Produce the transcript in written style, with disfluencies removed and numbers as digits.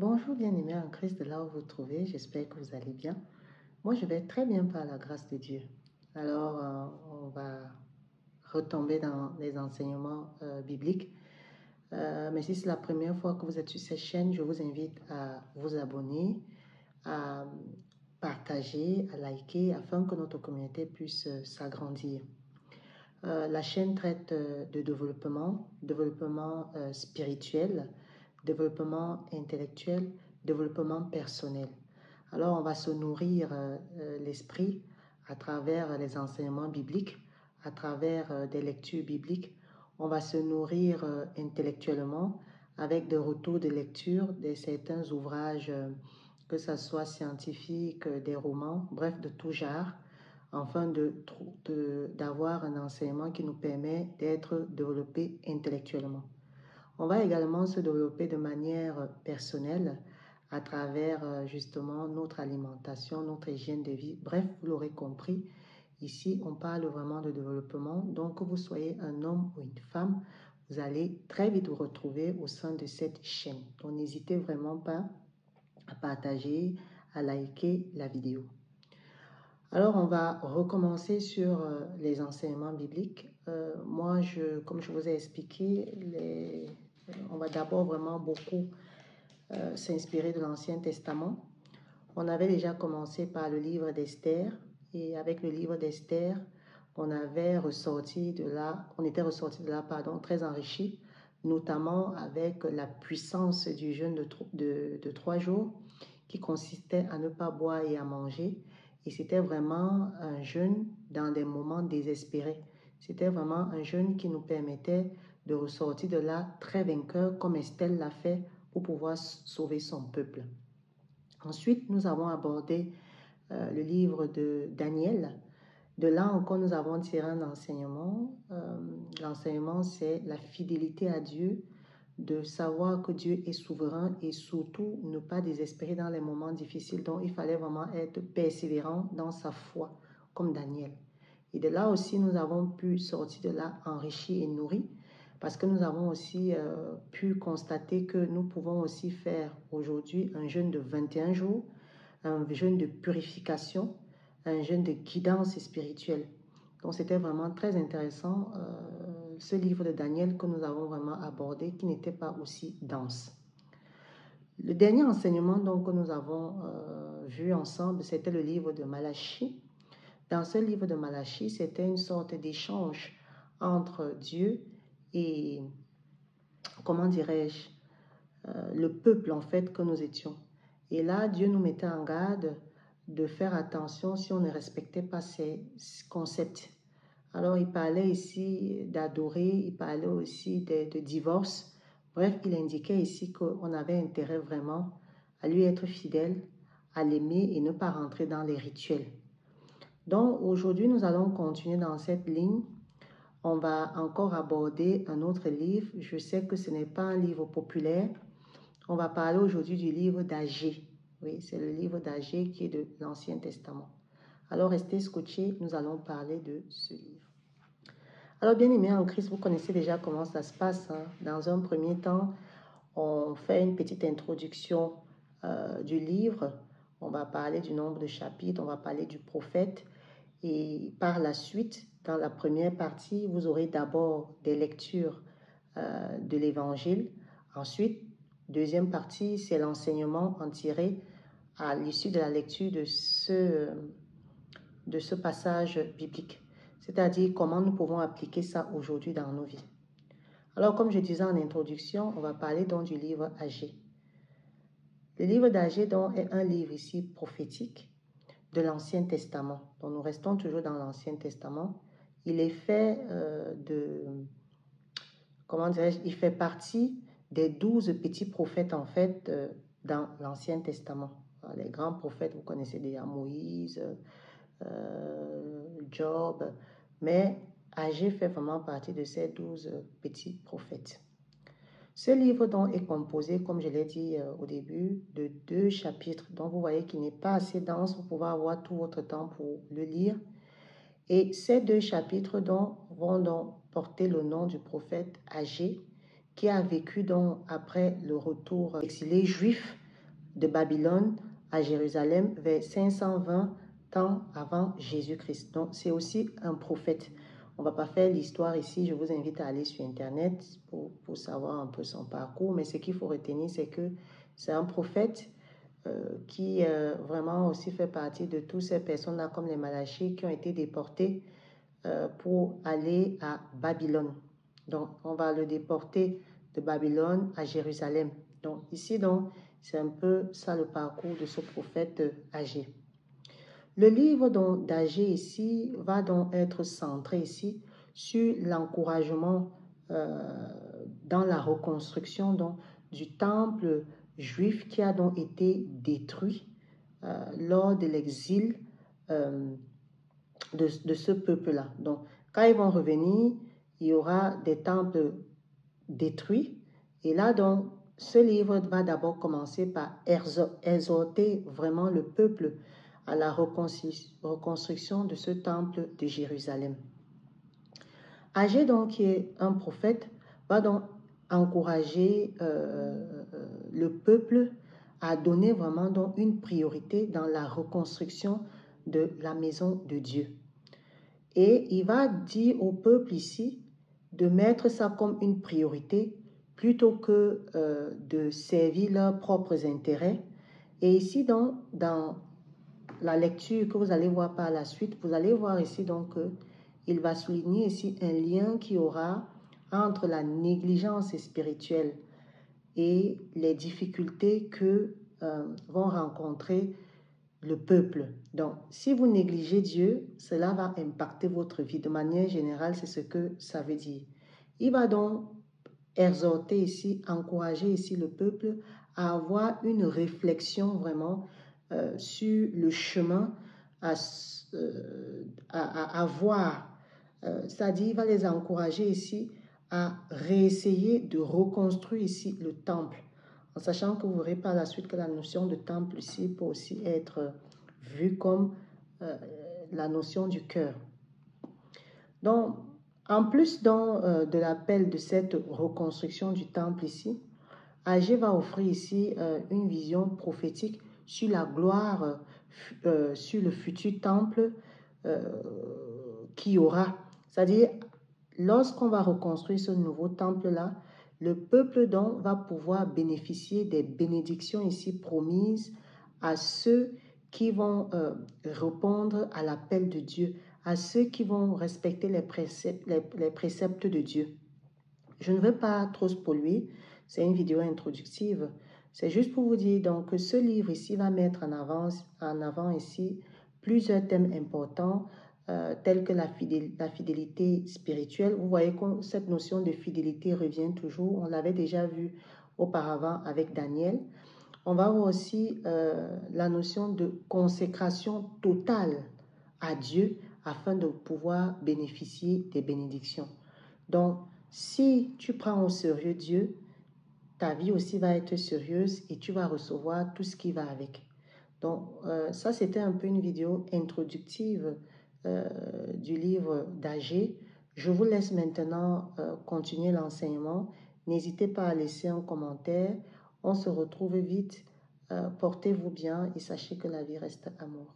Bonjour bien-aimés en Christ, de là où vous vous trouvez, j'espère que vous allez bien. Moi, je vais très bien par la grâce de Dieu. Alors, on va retomber dans les enseignements bibliques. Mais si c'est la première fois que vous êtes sur cette chaîne, je vous invite à vous abonner, à partager, à liker, afin que notre communauté puisse s'agrandir. La chaîne traite de développement spirituel, développement intellectuel, développement personnel. Alors, on va se nourrir l'esprit à travers les enseignements bibliques, à travers des lectures bibliques. On va se nourrir intellectuellement avec des retours de lecture de certains ouvrages, que ce soit scientifiques, des romans, bref, de tout genre, afin d'avoir un enseignement qui nous permet d'être développés intellectuellement. On va également se développer de manière personnelle à travers justement notre alimentation, notre hygiène de vie. Bref, vous l'aurez compris, ici on parle vraiment de développement. Donc que vous soyez un homme ou une femme, vous allez très vite vous retrouver au sein de cette chaîne. Donc n'hésitez vraiment pas à partager, à liker la vidéo. Alors, on va recommencer sur les enseignements bibliques. Moi, comme je vous ai expliqué, on va d'abord vraiment beaucoup s'inspirer de l'Ancien Testament. On avait déjà commencé par le livre d'Esther, et avec le livre d'Esther, on était ressorti de là, très enrichi, notamment avec la puissance du jeûne de 3 jours, qui consistait à ne pas boire et à manger. Et c'était vraiment un jeûne dans des moments désespérés. C'était vraiment un jeûne qui nous permettait de ressortir de là très vainqueur, comme Esther l'a fait pour pouvoir sauver son peuple. Ensuite, nous avons abordé le livre de Daniel. De là encore, nous avons tiré un enseignement. L'enseignement, c'est la fidélité à Dieu, de savoir que Dieu est souverain et surtout ne pas désespérer dans les moments difficiles. Donc, il fallait vraiment être persévérant dans sa foi, comme Daniel. Et de là aussi, nous avons pu sortir de là enrichis et nourris, parce que nous avons aussi pu constater que nous pouvons aussi faire aujourd'hui un jeûne de 21 jours, un jeûne de purification, un jeûne de guidance spirituelle. Donc c'était vraiment très intéressant ce livre de Daniel que nous avons vraiment abordé, qui n'était pas aussi dense. Le dernier enseignement donc, que nous avons vu ensemble, c'était le livre de Malachie. Dans ce livre de Malachie, c'était une sorte d'échange entre Dieu et, comment dirais-je, le peuple en fait que nous étions. Et là, Dieu nous mettait en garde de faire attention si on ne respectait pas ces concepts. Alors, il parlait ici d'adorer, il parlait aussi de divorce. Bref, il indiquait ici qu'on avait intérêt vraiment à lui être fidèle, à l'aimer et ne pas rentrer dans les rituels. Donc, aujourd'hui, nous allons continuer dans cette ligne. On va encore aborder un autre livre. Je sais que ce n'est pas un livre populaire. On va parler aujourd'hui du livre d'Agée. Oui, c'est le livre d'Agée qui est de l'Ancien Testament. Alors, restez scotchés, nous allons parler de ce livre. Alors, bien aimés en Christ, vous connaissez déjà comment ça se passe. Hein? Dans un premier temps, on fait une petite introduction du livre. On va parler du nombre de chapitres, on va parler du prophète. Et par la suite, dans la première partie, vous aurez d'abord des lectures de l'Évangile. Ensuite, deuxième partie, c'est l'enseignement en tiré à l'issue de la lecture de ce passage biblique. C'est-à-dire comment nous pouvons appliquer ça aujourd'hui dans nos vies. Alors, comme je disais en introduction, on va parler donc du livre Agée. Le livre d'Agée donc est un livre ici prophétique de l'Ancien Testament. Donc, nous restons toujours dans l'Ancien Testament. Il est fait il fait partie des 12 petits prophètes, en fait, dans l'Ancien Testament. Les grands prophètes, vous connaissez déjà Moïse, Job, mais Agée fait vraiment partie de ces 12 petits prophètes. Ce livre donc est composé, comme je l'ai dit au début, de 2 chapitres. Donc vous voyez qu'il n'est pas assez dense pour pouvoir avoir tout votre temps pour le lire. Et ces 2 chapitres donc vont donc porter le nom du prophète Agée, qui a vécu donc après le retour exilé juif de Babylone à Jérusalem vers 520 ans avant Jésus-Christ. Donc, c'est aussi un prophète. On ne va pas faire l'histoire ici. Je vous invite à aller sur Internet pour savoir un peu son parcours. Mais ce qu'il faut retenir, c'est que c'est un prophète qui vraiment aussi fait partie de toutes ces personnes-là, comme les Malachis, qui ont été déportés pour aller à Babylone. Donc, on va le déporter de Babylone à Jérusalem. Donc, ici, donc, c'est un peu ça le parcours de ce prophète Agé. Le livre d'Agé ici va donc être centré ici sur l'encouragement dans la reconstruction donc, du temple juif qui a donc été détruit lors de l'exil de ce peuple-là. Donc, quand ils vont revenir, il y aura des temples détruits. Et là, donc, ce livre va d'abord commencer par exhorter vraiment le peuple à la reconstruction de ce temple de Jérusalem. Agé, donc, qui est un prophète, va donc encourager le peuple à donner vraiment donc une priorité dans la reconstruction de la maison de Dieu. Et il va dire au peuple ici de mettre ça comme une priorité plutôt que de servir leurs propres intérêts. Et ici, dans la lecture que vous allez voir par la suite, vous allez voir ici donc il va souligner ici un lien qui aura entre la négligence spirituelle et les difficultés que vont rencontrer le peuple. Donc, si vous négligez Dieu, cela va impacter votre vie. De manière générale, c'est ce que ça veut dire. Il va donc exhorter ici, encourager ici le peuple à avoir une réflexion vraiment sur le chemin à voir. C'est-à-dire, il va les encourager ici à réessayer de reconstruire ici le temple, en sachant que vous verrez par la suite que la notion de temple ici peut aussi être vue comme la notion du cœur. Donc, en plus de l'appel de cette reconstruction du temple ici, Agé va offrir ici une vision prophétique sur la gloire, sur le futur temple qu'il y aura. C'est-à-dire, lorsqu'on va reconstruire ce nouveau temple-là, le peuple donc va pouvoir bénéficier des bénédictions ici promises à ceux qui vont répondre à l'appel de Dieu, à ceux qui vont respecter les préceptes de Dieu. Je ne veux pas trop spoiler, c'est une vidéo introductive. C'est juste pour vous dire donc que ce livre ici va mettre en avant ici plusieurs thèmes importants tels que la fidélité spirituelle. Vous voyez que cette notion de fidélité revient toujours. On l'avait déjà vu auparavant avec Daniel. On va voir aussi la notion de consécration totale à Dieu afin de pouvoir bénéficier des bénédictions. Donc, si tu prends au sérieux Dieu, ta vie aussi va être sérieuse et tu vas recevoir tout ce qui va avec. Donc, ça, c'était un peu une vidéo introductive du livre d'Agé. Je vous laisse maintenant continuer l'enseignement. N'hésitez pas à laisser un commentaire. On se retrouve vite. Portez-vous bien et sachez que la vie reste amour.